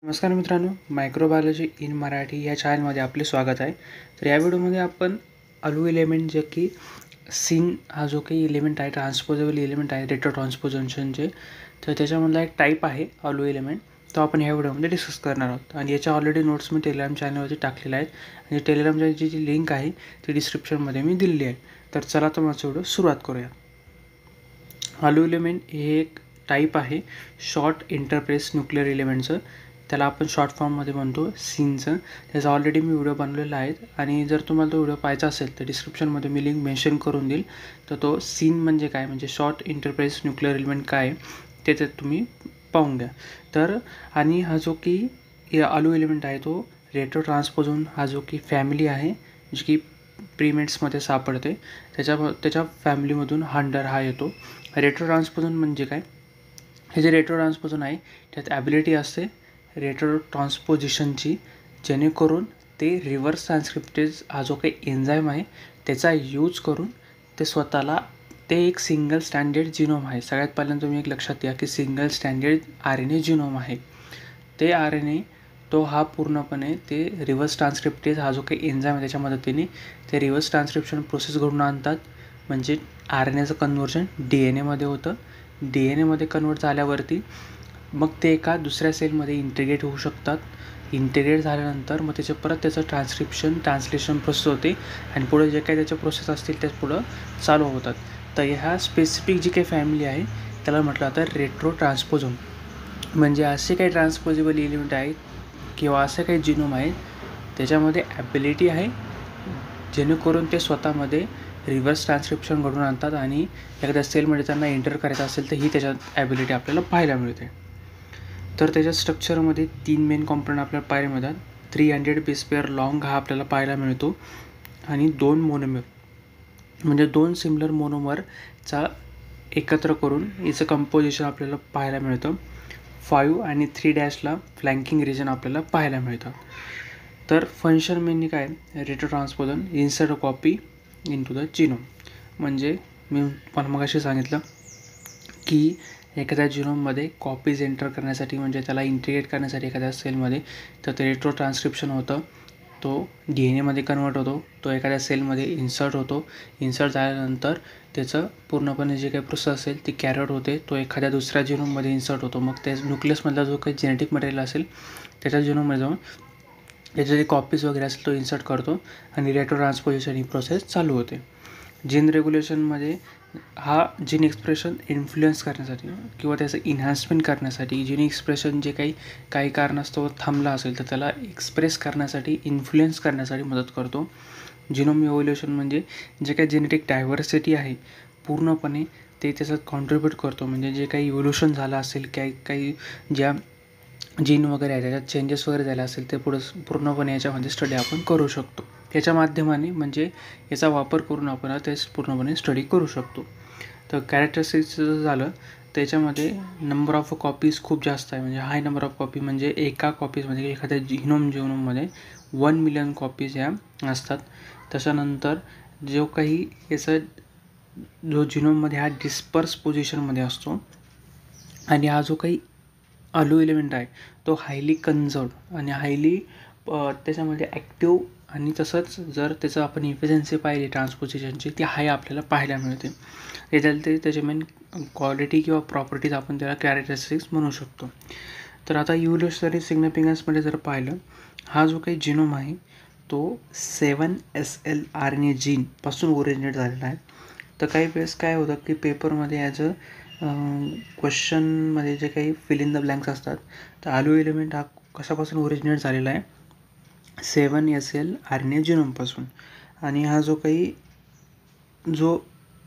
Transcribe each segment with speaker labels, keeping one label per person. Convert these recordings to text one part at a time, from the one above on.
Speaker 1: नमस्कार मित्रांनो, microbiology in Marathi या चॅनलमध्ये आपले स्वागत आहे. तर या व्हिडिओमध्ये आपण अणु एलिमेंट जे की सीन हा जो काही एलिमेंट आहे, ट्रान्सपोजेबल एलिमेंट आहे रेट्रो ट्रान्सपोजनचे, तर त्याच्यामधला एक टाईप आहे अणु एलिमेंट, तो आपण या व्हिडिओमध्ये डिस्कस करणार आहोत. आणि याच्या ऑलरेडी नोट्स मी टेलिग्राम चॅनलवरती टाकलेल्या आहेत आणि टेलिग्रामची जी लिंक आहे ती डिस्क्रिप्शनमध्ये मी दिलेली आहे. तर चला तर माझा व्हिडिओ सुरुवात करूया. अणु एलिमेंट हे एक टाईप आहे शॉर्ट इंटरफेस न्यूक्लिअर एलिमेंटचं, त्याला आपण शॉर्ट फॉर्ममध्ये म्हणतो सीनचं. त्याचा ऑलरेडी मी व्हिडिओ बनवलेला आहे आणि जर तुम्हाला तो व्हिडिओ पाहायचा असेल तर डिस्क्रिप्शनमध्ये मी लिंक मेन्शन करून देईल. तर तो सीन म्हणजे काय, म्हणजे शॉर्ट इंटरफेस न्यूक्लिअर एलिमेंट काय ते तुम्ही पाहून घ्या. तर आणि हा जो की अणु एलिमेंट आहे तो रेट्रो ट्रान्सपोजन हा जो की फॅमिली आहे जी की प्रीमेट्समध्ये सापडते, त्याच्या फॅमिलीमधून हंडर हा येतो. रेट्रो ट्रान्सपोजन म्हणजे काय, हे जे रेट्रो ट्रान्सपोजन आहे त्यात ॲबिलिटी असते रेट्रो ट्रान्सपोजिशनची, जेणेकरून ते रिव्हर्स ट्रान्सक्रिप्टेज हा जो काही एन्झाईम आहे त्याचा यूज करून ते स्वतःला ते एक सिंगल स्टँडर्ड जिनोम आहे. सगळ्यात पहिल्यांदा तुम्ही एक लक्षात घ्या की सिंगल स्टँडर्ड RNA जिनोम आहे. ते RNA तो हा पूर्णपणे ते रिव्हर्स ट्रान्सक्रिप्टेज हा जो काही एन्झाईम आहे त्याच्या मदतीने ते रिव्हर्स ट्रान्सक्रिप्शन प्रोसेस घडून आणतात. म्हणजे RNAचं कन्व्हर्जन DNAमध्ये होतं. DNAमध्ये कन्वर्ट झाल्यावरती मग ते एका दुसऱ्या सेलमध्ये इंटिग्रेट होऊ शकतात. इंटिग्रेट झाल्यानंतर मग त्याचं ट्रान्सलेशन प्रोसेस होते आणि पुढे जे काही त्याच्या प्रोसेस असतील त्याच पुढं चालू होतात. तर ह्या स्पेसिफिक जी काही फॅमिली आहे त्याला म्हटलं जातं रेट्रो ट्रान्सपोजन. म्हणजे असे काही ट्रान्सपोजेबल एलिमेंट आहेत किंवा असे काही जिनोम आहेत त्याच्यामध्ये ॲबिलिटी आहे जेणेकरून ते स्वतःमध्ये रिव्हर्स ट्रान्सक्रिप्शन घडून आणतात आणि एखाद्या सेलमध्ये त्यांना एंटर करायचं असेल तर ही त्याच्यात ॲबिलिटी आपल्याला पाहायला मिळते. तर त्याच्या स्ट्रक्चरमध्ये 3 मेन कॉम्पोनंट आपल्याला पाहायला मिळतात. 300 बेस पेअर लॉंग हा आपल्याला पाहायला मिळतो आणि 2 मोनोमर म्हणजे 2 सिमिलर मोनोमरचा एकत्र करून याचं कंपोजिशन आपल्याला पाहायला मिळतं. 5 आणि 3' फ्लँकिंग रिजन आपल्याला पाहायला मिळतं. तर फंक्शन मेनली काय, retro transposon insert a copy into the genome. म्हणजे मी मला मगाशी सांगितलं की एखाद्या जिनोममध्ये कॉपीज एंटर करण्यासाठी म्हणजे त्याला इंटिग्रेट करण्यासाठी एखाद्या सेलमध्ये तर ते रेट्रो ट्रान्सक्रिप्शन होतं, तो DNA कन्वर्ट होतो, तो एखाद्या सेलमध्ये इन्सर्ट होतो. इन्सर्ट झाल्यानंतर त्याचं पूर्णपणे जे काही प्रोसेस असेल ती कॅरी आउट होते, तो एखाद्या दुसऱ्या जिनोममध्ये इन्सर्ट होतो. मग त्या न्यूक्लियसमधला जो काही जेनेटिक मटेरियल असेल त्याच्या जिनोममध्ये जाऊन त्याचे जे कॉपीज वगैरे असेल तो इन्सर्ट करतो आणि रेट्रो ट्रान्सपोजिशन ही प्रोसेस चालू होते. जीन रेग्युलेशनमध्ये हा जीन एक्सप्रेशन इन्फ्लुएन्स करण्यासाठी किंवा त्याचं इन्हान्समेंट करण्यासाठी, जीन एक्सप्रेशन जे काही कारणास्तव थांबला असेल तर त्याला एक्सप्रेस करण्यासाठी, इन्फ्लुएन्स करण्यासाठी मदत करतो. जिनोम इव्होल्युशन म्हणजे जे काही जेनेटिक डायव्हर्सिटी आहे पूर्णपणे ते त्याच्यात कॉन्ट्रीब्यूट करतो. म्हणजे जे काही इव्होल्युशन झालं असेल, काही ज्या जीन वगैरे आहे त्याच्यात चेंजेस वगैरे झाले असेल ते पूर्णपणे याच्यामध्ये स्टडी आपण करू शकतो. याच्या माध्यमाने म्हणजे याचा वापर करून आपण ते पूर्णपणे स्टडी करू शकतो. तर कॅरेक्टरिस्टिक्स झालं त्याच्यामध्ये नंबर ऑफ कॉपीज खूप जास्त आहे. म्हणजे हाय नंबर ऑफ कॉपी म्हणजे एका कॉपीजमध्ये एखाद्या जिनोममध्ये 1 मिलियन कॉपीज ह्या असतात. त्याच्यानंतर जो काही याचा जो जिनोममध्ये हा डिस्पर्स पोझिशनमध्ये असतो आणि हा जो काही अणु एलिमेंट आहे तो हायली कन्झर्व्ड आणि हायली त्याच्यामध्ये ॲक्टिव्ह आणि तसंच जर त्याचं आपण इफिशियन्सी पाहिली ट्रान्सपोजिशनची ती हाय आपल्याला पाहायला मिळते. त्याचे मेन क्वालिटी किंवा प्रॉपर्टीज आपण त्याला कॅरेक्टरिस्टिक्स म्हणू शकतो. तर आता इव्होल्युशनरी सिग्निफिकन्समध्ये जर पाहिलं, हा जो काही जिनोम आहे तो 7SL RNA जीनपासून ओरिजिनेट झालेला आहे. तर काही वेळेस काय होतं की पेपरमध्ये ॲज अ क्वेश्चनमध्ये जे काही फिल इन द ब्लँक्स असतात तर अणु एलिमेंट हा कशापासून ओरिजिनेट झालेला आहे, 7SL RNA जिनोमपासून. आणि हा जो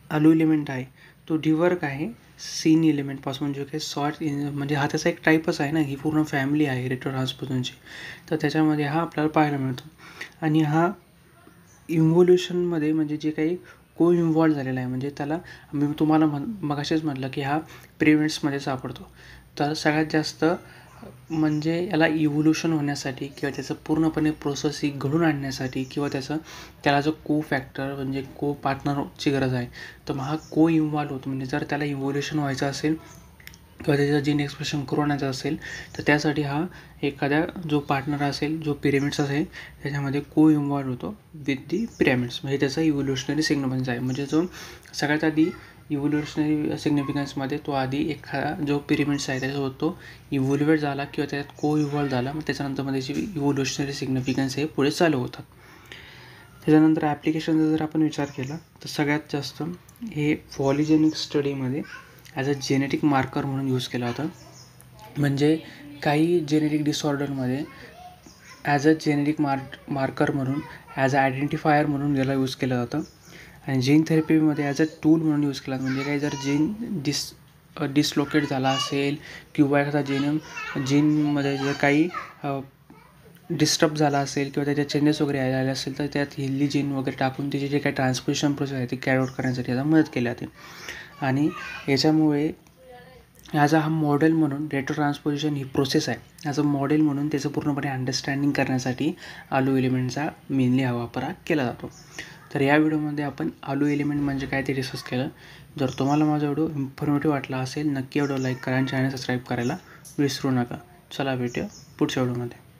Speaker 1: अणु एलिमेंट आहे तो डिवर्क आहे सीन एलिमेंटपासून, जो काही सॉर्ट म्हणजे हा त्याचा एक टाईपच आहे ना, ही पूर्ण फॅमिली आहे रेट्रो ट्रान्सपोजनची. तर त्याच्यामध्ये हा आपल्याला पाहायला मिळतो. आणि हा इव्होल्युशनमध्ये म्हणजे जे काही को इन्व्हॉल्व झालेला आहे, म्हणजे त्याला मी तुम्हाला मगाशीच म्हटलं की हा प्रीमेट्समध्ये सापडतो. तर सगळ्यात जास्त म्हणजे याला इव्होल्युशन होण्यासाठी किंवा त्याचं पूर्णपणे प्रोसेस ही घडून आणण्यासाठी किंवा त्याला जो को फॅक्टर म्हणजे को पार्टनरची गरज आहे. तर मग हा को इन्व्हॉल्व होतो. म्हणजे जर त्याला इव्होल्युशन व्हायचं असेल किंवा त्याचा जीन एक्सप्रेशन करून आणायचा असेल तर त्यासाठी हा एखाद्या जो पार्टनर असेल, जो पिरॅमिड्स असेल त्याच्यामध्ये इन्व्हॉल्व होतो विथ दी पिरॅमिड्स. म्हणजे त्याचा इव्होल्युशनरी सिग्निफिकन्स आहे. म्हणजे जो सगळ्यात आधी इव्होल्युशनरी सिग्निफिकन्समध्ये तो आधी एखादा जो पिरॅमिड्स आहे त्याच्यासोबत तो इव्होल्युएट झाला किंवा त्याच्यात इव्हॉल्व झाला. मग त्याच्यानंतर मध्ये जी इव्होल्युशनरी सिग्निफिकन्स हे पुढे चालू होतात. त्याच्यानंतर ॲप्लिकेशनचा जर आपण विचार केला तर सगळ्यात जास्त हे पॉलिजेनिक स्टडीमध्ये ॲज अ जेनेटिक मार्कर म्हणून यूज केला होता. म्हणजे काही जेनेटिक डिसऑर्डरमध्ये ॲज अ जेनेटिक मार्कर म्हणून, ॲज अ आयडेंटिफायर म्हणून याला यूज केलं जातं. आणि जीन थेरपीमध्ये ॲज अ टूल म्हणून यूज केला. म्हणजे काही जर जीन डिसलोकेट झाला असेल किंवा एखादा जीनमध्ये जर काही डिस्टर्ब झाला असेल किंवा त्याच्यात चेंजेस वगैरे आले असेल तर त्यात हेल्दी जीन वगैरे टाकून त्याची जे काही ट्रान्सपोजिशन प्रोसेस आहे ती कॅरी आउट करण्यासाठी याला मदत केली जाते. आणि याच्यामुळे ॲज अ हा मॉडेल म्हणून रेट्रो ट्रान्सपोजिशन ही प्रोसेस आहे. ॲज अ मॉडेल म्हणून त्याचं पूर्णपणे अंडरस्टँडिंग करण्यासाठी आलू एलिमेंटचा मेनली हा वापर केला जातो. तर या व्हिडिओमध्ये आपण आलू एलिमेंट म्हणजे काय ते डिस्कस केलं. जर तुम्हाला माझा व्हिडिओ इन्फॉर्मेटिव्ह वाटला असेल नक्की व्हिडिओ लाईक करा आणि चॅनल सबस्क्राईब करायला विसरू नका. चला भेटूया पुढच्या व्हिडिओमध्ये.